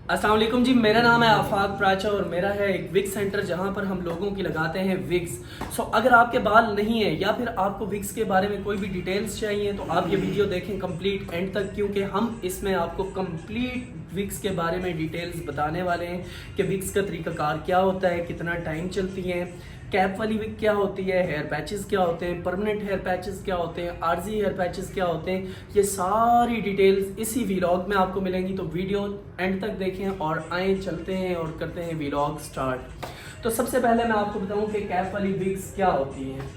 अस्सलाम वालेकुम जी, मेरा नाम है आफाक प्राचा और मेरा है एक विग सेंटर जहां पर हम लोगों की लगाते हैं विग्स। अगर आपके बाल नहीं है या फिर आपको विग्स के बारे में कोई भी डिटेल्स चाहिए तो आप ये वीडियो देखें कंप्लीट एंड तक, क्योंकि हम इसमें आपको कंप्लीट विग्स के बारे में डिटेल्स बताने वाले हैं कि विग्स का तरीकाकार क्या होता है, कितना टाइम चलती है, कैप वाली विग क्या होती है, हेयर पैचेस क्या होते हैं, परमानेंट हेयर पैचेस क्या होते हैं, आरजी हेयर पैचेस क्या होते हैं। ये सारी डिटेल्स इसी व्लॉग में आपको मिलेंगी, तो वीडियो एंड तक देखें और आए चलते हैं और करते हैं व्लॉग स्टार्ट। तो सबसे पहले मैं आपको बताऊं कि कैप वाली विग्स क्या होती हैं।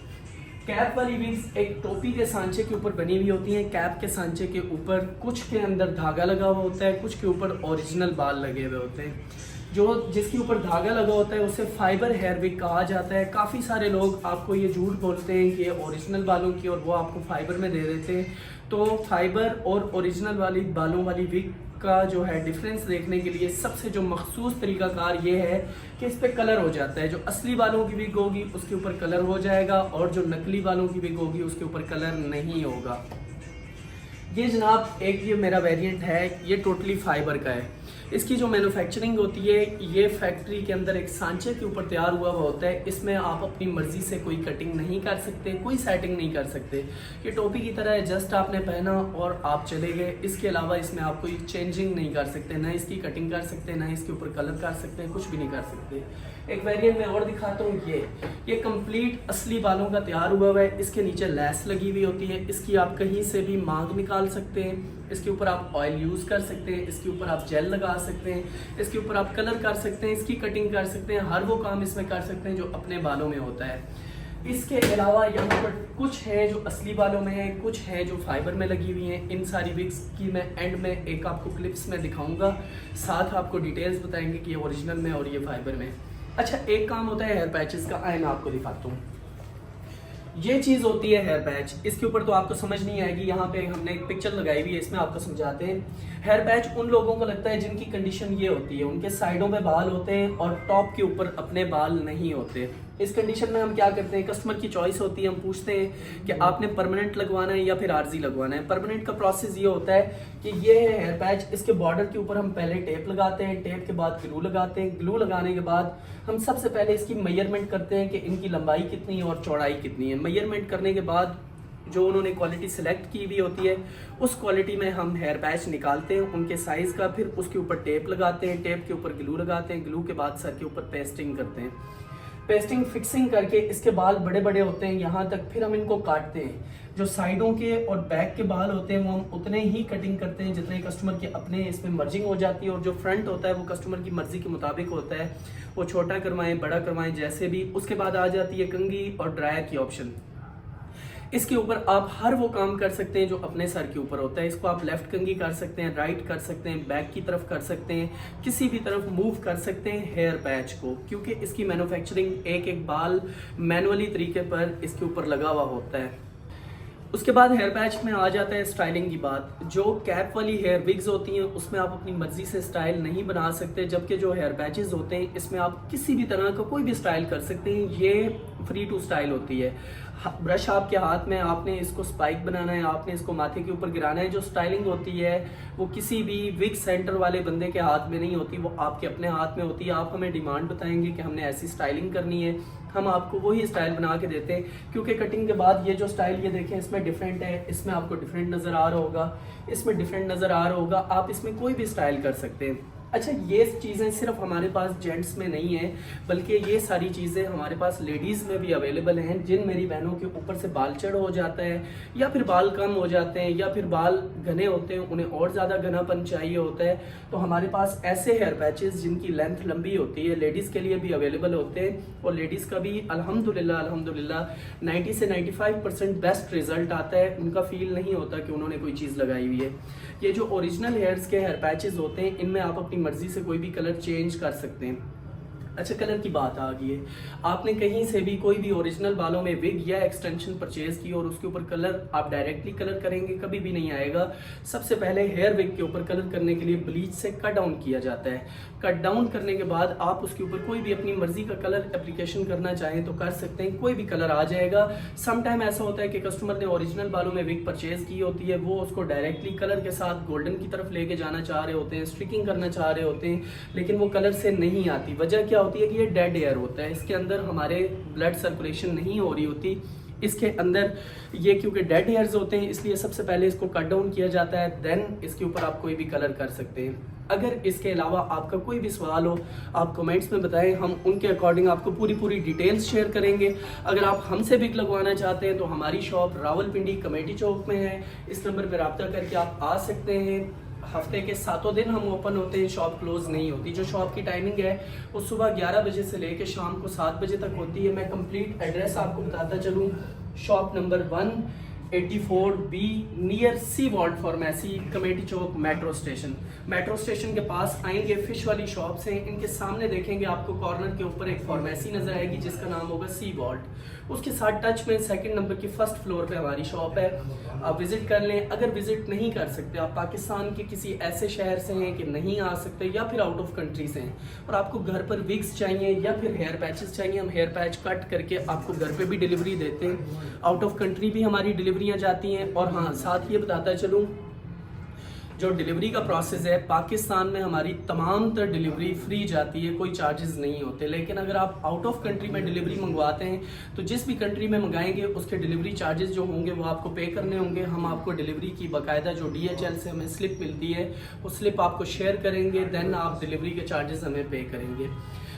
कैप वाली विग्स एक टोपी के सांचे के ऊपर बनी हुई होती हैं। कैप के सांचे के ऊपर कुछ के अंदर धागा लगा हुआ होता है, कुछ के ऊपर ओरिजिनल बाल लगे हुए होते हैं। जो जिसके ऊपर धागा लगा होता है उसे फाइबर हेयर विग कहा जाता है। काफ़ी सारे लोग आपको ये झूठ बोलते हैं कि ये ओरिजिनल बालों की और वो आपको फाइबर में दे देते हैं। तो फाइबर और ओरिजिनल वाली बालों वाली विग का जो है डिफरेंस देखने के लिए सबसे जो मखसूस तरीकाकार ये है कि इस पर कलर हो जाता है। जो असली बालों की विग होगी उसके ऊपर कलर हो जाएगा और जो नकली बालों की विग होगी उसके ऊपर कलर नहीं होगा। ये जनाब एक ये मेरा वेरिएंट है, ये टोटली फाइबर का है। इसकी जो मैन्युफैक्चरिंग होती है ये फैक्ट्री के अंदर एक सांचे के ऊपर तैयार हुआ होता है। इसमें आप अपनी मर्जी से कोई कटिंग नहीं कर सकते, कोई सेटिंग नहीं कर सकते। ये टोपी की तरह है, जस्ट आपने पहना और आप चले गए। इसके अलावा इसमें आप कोई चेंजिंग नहीं कर सकते, ना इसकी कटिंग कर सकते, ना इसके ऊपर कलर कर सकते हैं, कुछ भी नहीं कर सकते। एक वेरिएंट में और दिखाता हूँ, ये कंप्लीट असली बालों का तैयार हुआ है। इसके नीचे लैस लगी हुई होती है। इसकी आप कहीं से भी मांग निकाल सकते हैं। इसके ऊपर आप ऑयल यूज़ कर सकते हैं, इसके ऊपर आप जेल लगा सकते हैं, इसके ऊपर आप कलर कर सकते हैं, इसकी कटिंग कर सकते हैं, हर वो काम इसमें कर सकते हैं जो अपने बालों में होता है। इसके अलावा यहाँ पर कुछ है जो असली बालों में है, कुछ है जो फाइबर में लगी हुई हैं। इन सारी विग्स की मैं एंड में एक आपको क्लिप्स में दिखाऊंगा, साथ आपको डिटेल्स बताएंगे कि ये ओरिजिनल में और ये फाइबर में। अच्छा, एक काम होता है हेयर पैचेस का, आए मैं आपको दिखाता हूँ। ये चीज़ होती है हेयर पैच। इसके ऊपर तो आपको समझ नहीं आएगी, यहाँ पे हमने एक पिक्चर लगाई हुई है, इसमें आपको समझाते हैं। हेयर पैच उन लोगों को लगता है जिनकी कंडीशन ये होती है, उनके साइडों पे बाल होते हैं और टॉप के ऊपर अपने बाल नहीं होते। इस कंडीशन में हम क्या करते हैं, कस्टमर की चॉइस होती है, हम पूछते हैं कि आपने परमानेंट लगवाना है या फिर आरजी लगवाना है। परमानेंट का प्रोसेस ये होता है कि ये है हेयर पैच, इसके बॉर्डर के ऊपर हम पहले टेप लगाते हैं, टेप के बाद ग्लू लगाते हैं, ग्लू लगाने के बाद हम सबसे पहले इसकी मेजरमेंट करते हैं कि इनकी लंबाई कितनी है और चौड़ाई कितनी है। मेजरमेंट करने के बाद जो उन्होंने क्वालिटी सिलेक्ट की हुई होती है उस क्वालिटी में हम हेयर पैच निकालते हैं उनके साइज़ का, फिर उसके ऊपर टेप लगाते हैं, टेप के ऊपर ग्लू लगाते हैं, ग्लू के बाद सर के ऊपर पेस्टिंग करते हैं। पेस्टिंग फिक्सिंग करके इसके बाल बड़े बड़े होते हैं यहाँ तक, फिर हम इनको काटते हैं। जो साइडों के और बैक के बाल होते हैं वो हम उतने ही कटिंग करते हैं जितने कस्टमर के अपने इसमें मर्जिंग हो जाती है, और जो फ्रंट होता है वो कस्टमर की मर्जी के मुताबिक होता है, वो छोटा करवाएं बड़ा करवाएं जैसे भी। उसके बाद आ जाती है कंघी और ड्रायर की ऑप्शन। इसके ऊपर आप हर वो काम कर सकते हैं जो अपने सर के ऊपर होता है। इसको आप लेफ्ट कंघी कर सकते हैं, राइट कर सकते हैं, बैक की तरफ कर सकते हैं, किसी भी तरफ मूव कर सकते हैं हेयर पैच को, क्योंकि इसकी मैन्युफैक्चरिंग एक एक बाल मैनुअली तरीके पर इसके ऊपर लगा हुआ होता है। उसके बाद हेयर पैच में आ जाता है स्टाइलिंग की बात। जो कैप वाली हेयर विग्स होती हैं उसमें आप अपनी मर्जी से स्टाइल नहीं बना सकते, जबकि जो हेयर पैचेस होते हैं इसमें आप किसी भी तरह का कोई भी स्टाइल कर सकते हैं। ये फ्री टू स्टाइल होती है। ब्रश आपके हाथ में, आपने इसको स्पाइक बनाना है, आपने इसको माथे के ऊपर गिराना है। जो स्टाइलिंग होती है वो किसी भी विग सेंटर वाले बंदे के हाथ में नहीं होती, वो आपके अपने हाथ में होती है। आप हमें डिमांड बताएंगे कि हमने ऐसी स्टाइलिंग करनी है, हम आपको वही स्टाइल बना के देते हैं। क्योंकि कटिंग के बाद ये जो स्टाइल ये देखें इसमें डिफरेंट है, इसमें आपको डिफरेंट नज़र आ रहा होगा, इसमें डिफरेंट नज़र आ रहा होगा, आप इसमें कोई भी स्टाइल कर सकते हैं। अच्छा, ये चीज़ें सिर्फ हमारे पास जेंट्स में नहीं है, बल्कि ये सारी चीज़ें हमारे पास लेडीज़ में भी अवेलेबल हैं। जिन मेरी बहनों के ऊपर से बाल चढ़ हो जाता है या फिर बाल कम हो जाते हैं या फिर बाल घने होते हैं, उन्हें और ज़्यादा घनापन चाहिए होता है, तो हमारे पास ऐसे हेयर पैचेस जिनकी लेंथ लंबी होती है लेडीज़ के लिए भी अवेलेबल होते हैं। और लेडीज़ का भी अल्हम्दुलिल्लाह 90 से 95% बेस्ट रिजल्ट आता है। उनका फील नहीं होता कि उन्होंने कोई चीज़ लगाई हुई है। ये जो ओरिजिनल हेयर्स के हेयर पैचेस होते हैं इनमें आप अपनी मर्जी से कोई भी कलर चेंज कर सकते हैं। अच्छा, कलर की बात आ गई है। आपने कहीं से भी कोई भी ओरिजिनल बालों में विग या एक्सटेंशन परचेज की और उसके ऊपर कलर आप डायरेक्टली कलर करेंगे, कभी भी नहीं आएगा। सबसे पहले हेयर विग के ऊपर कलर करने के लिए ब्लीच से कट डाउन किया जाता है। कट डाउन करने के बाद आप उसके ऊपर कोई भी अपनी मर्जी का कलर एप्लीकेशन करना चाहें तो कर सकते हैं, कोई भी कलर आ जाएगा। सम टाइम ऐसा होता है कि कस्टमर ने ओरिजिनल बालों में विग परचेज की होती है, वो उसको डायरेक्टली कलर के साथ गोल्डन की तरफ लेके जाना चाह रहे होते हैं, स्ट्रिकिंग करना चाह रहे होते हैं, लेकिन वो कलर से नहीं आती। वजह क्या होती है कि ये डेड एयर होता है, इसके अंदर हमारे ब्लड सर्कुलेशन नहीं हो रही होती इसके अंदर। ये क्योंकि डेड हेयर्स होते हैं इसलिए सबसे पहले इसको कट डाउन किया जाता है, देन इसके ऊपर आप कोई भी कलर कर सकते हैं। अगर इसके अलावा आपका कोई भी सवाल हो आप कमेंट्स में बताएं, हम उनके अकॉर्डिंग आपको पूरी डिटेल्स शेयर करेंगे। अगर आप हमसे विग लगवाना चाहते हैं तो हमारी शॉप रावलपिंडी कमेटी चौक में है। इस नंबर पर रब्ता करके आप आ सकते हैं। हफ्ते के 7 दिन हम ओपन होते हैं, शॉप क्लोज नहीं होती। जो शॉप की टाइमिंग है वो सुबह 11 बजे से लेकर शाम को 7 बजे तक होती है। मैं कंप्लीट एड्रेस आपको बताता चलूँ। शॉप नंबर 184B नियर सी वॉल्ट फार्मेसी, कमेटी चौक, मेट्रो स्टेशन। मेट्रो स्टेशन के पास आएंगे, फिश वाली शॉप्स हैं, इनके सामने देखेंगे आपको कॉर्नर के ऊपर एक फार्मेसी नजर आएगी जिसका नाम होगा सी वॉल्ट। उसके साथ टच में 2nd नंबर की 1st फ्लोर पे हमारी शॉप है। आप विजिट कर लें। अगर विजिट नहीं कर सकते, आप पाकिस्तान के किसी ऐसे शहर से हैं कि नहीं आ सकते या फिर आउट ऑफ कंट्री से हैं और आपको घर पर विग्स चाहिए या फिर हेयर पैचेस चाहिए, हम हेयर पैच कट करके आपको घर पे भी डिलीवरी देते हैं। आउट ऑफ कंट्री भी हमारी डिलीवरियां जाती हैं। और हाँ, साथ ये बताता चलूँ, जो डिलीवरी का प्रोसेस है पाकिस्तान में हमारी तमाम तर डिलीवरी फ्री जाती है, कोई चार्जेस नहीं होते। लेकिन अगर आप आउट ऑफ कंट्री में डिलीवरी मंगवाते हैं तो जिस भी कंट्री में मंगाएंगे उसके डिलीवरी चार्जेस जो होंगे वो आपको पे करने होंगे। हम आपको डिलीवरी की बाकायदा जो DHL से हमें स्लिप मिलती है वो स्लिप आपको शेयर करेंगे, देन आप डिलीवरी के चार्जेस हमें पे करेंगे।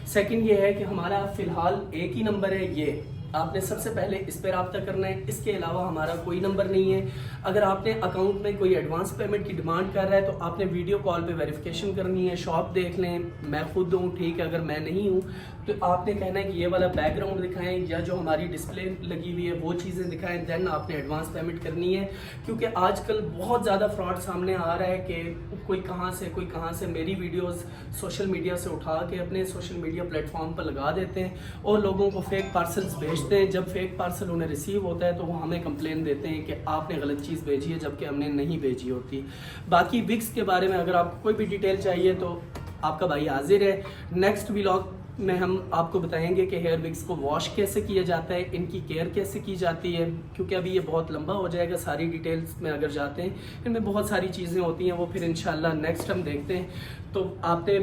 सेकेंड ये है कि हमारा फ़िलहाल एक ही नंबर है, ये आपने सबसे पहले इस पर रब्ता करना है। इसके अलावा हमारा कोई नंबर नहीं है। अगर आपने अकाउंट में कोई एडवांस पेमेंट की डिमांड कर रहा है तो आपने वीडियो कॉल पे वेरिफिकेशन करनी है, शॉप देख लें, मैं खुद हूँ, ठीक है। अगर मैं नहीं हूँ तो आपने कहना है कि ये वाला बैकग्राउंड दिखाएं या जो हमारी डिस्प्ले लगी हुई है वो चीज़ें दिखाएं, देन आपने एडवांस पेमेंट करनी है। क्योंकि आजकल बहुत ज़्यादा फ्रॉड सामने आ रहा है कि कोई कहाँ से मेरी वीडियोज़ सोशल मीडिया से उठा के अपने सोशल मीडिया प्लेटफॉर्म पर लगा देते हैं और लोगों को फेक पार्सल्स भेजते हैं। जब फेक पार्सल उन्हें रिसीव होता है तो वो हमें कंप्लेन देते हैं कि आपने गलत चीज़ भेजी है, जबकि हमने नहीं भेजी होती। बाकी विग्स के बारे में अगर आपको कोई भी डिटेल चाहिए तो आपका भाई हाजिर है। नेक्स्ट व्लॉग में हम आपको बताएंगे कि हेयर विग्स को वॉश कैसे किया जाता है, इनकी केयर कैसे की जाती है, क्योंकि अभी ये बहुत लंबा हो जाएगा सारी डिटेल्स में अगर जाते हैं। इनमें बहुत सारी चीज़ें होती हैं, वो फिर इंशाल्लाह नेक्स्ट हम देखते हैं। तो आपने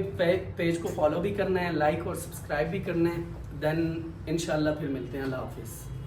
पेज को फॉलो भी करना है, लाइक और सब्सक्राइब भी करना है। देन इंशाल्लाह फिर मिलते हैं। अल्लाह हाफिज़।